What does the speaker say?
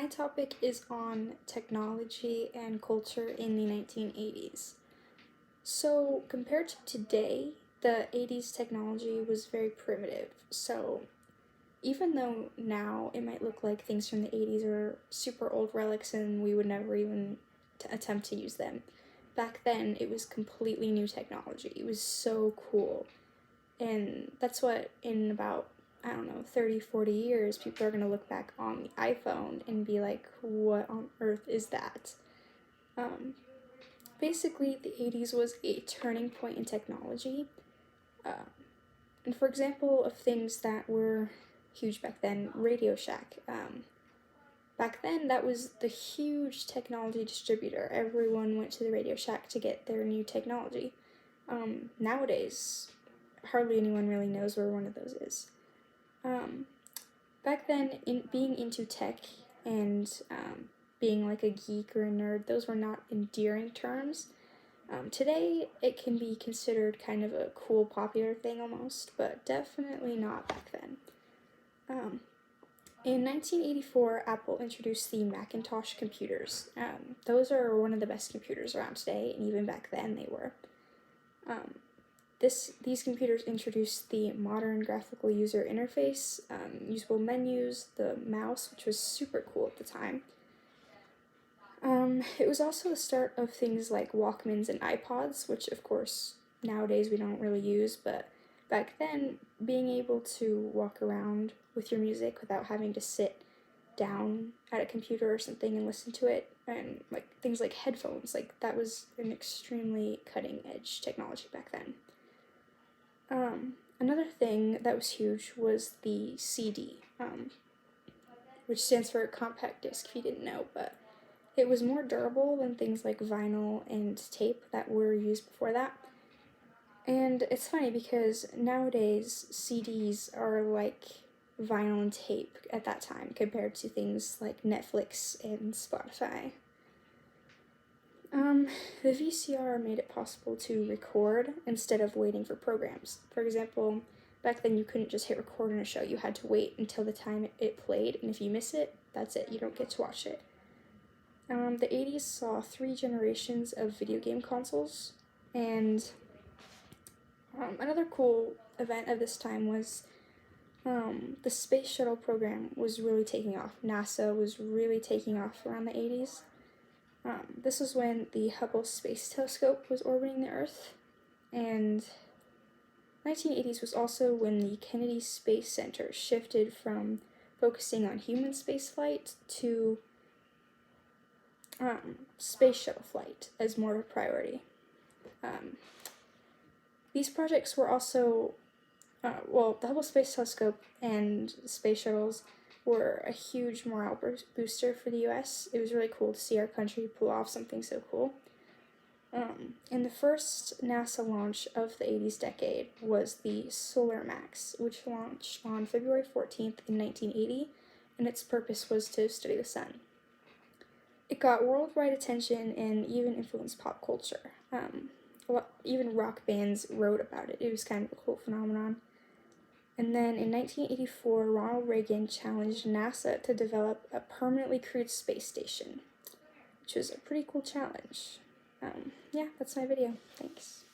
my topic is on technology and culture in the 1980s. So, compared to today, the 80s technology was very primitive. So, even though now it might look like things from the 80s are super old relics and we would never even attempt to use them, back then it was completely new technology. It was so cool. And that's what, in about, I don't know, 30, 40 years, people are going to look back on the iPhone and be like, what on earth is that? Um, Basically, the 80s was a turning point in technology. Uh, and for example, of things that were huge back then, Radio Shack. Back then, that was the huge technology distributor. Everyone went to the Radio Shack to get their new technology. Nowadays, hardly anyone really knows where one of those is. Back then, being into tech and being like a geek or a nerd, those were not endearing terms. Today, it can be considered kind of a cool, popular thing almost, but definitely not back then. In 1984, Apple introduced the Macintosh computers. Those are one of the best computers around today, and even back then they were. These computers introduced the modern graphical user interface, usable menus, the mouse, which was super cool at the time. It was also the start of things like Walkmans and iPods, which of course nowadays we don't really use, but back then being able to walk around with your music without having to sit down at a computer or something and listen to it, and like things like headphones, like that was an extremely cutting edge technology back then. Another thing that was huge was the CD, which stands for compact disc if you didn't know, but it was more durable than things like vinyl and tape that were used before that. And it's funny because nowadays CDs are like vinyl and tape at that time compared to things like Netflix and Spotify. The VCR made it possible to record instead of waiting for programs. For example, back then you couldn't just hit record on a show, you had to wait until the time it played, and if you miss it, that's it, you don't get to watch it. The 80s saw 3 generations of video game consoles, and another cool event of this time was the space shuttle program was really taking off. NASA was really taking off around the 80s. This was when the Hubble Space Telescope was orbiting the Earth, and 1980s was also when the Kennedy Space Center shifted from focusing on human spaceflight to space shuttle flight as more of a priority. These projects were also, the Hubble Space Telescope and space shuttles were a huge morale booster for the US. It was really cool to see our country pull off something so cool. And the first NASA launch of the 80s decade was the Solar Max, which launched on February 14th in 1980, and its purpose was to study the sun. It got worldwide attention and even influenced pop culture. Even rock bands wrote about it. It was kind of a cool phenomenon. And then in 1984, Ronald Reagan challenged NASA to develop a permanently crewed space station, which was a pretty cool challenge. Yeah, that's my video. Thanks.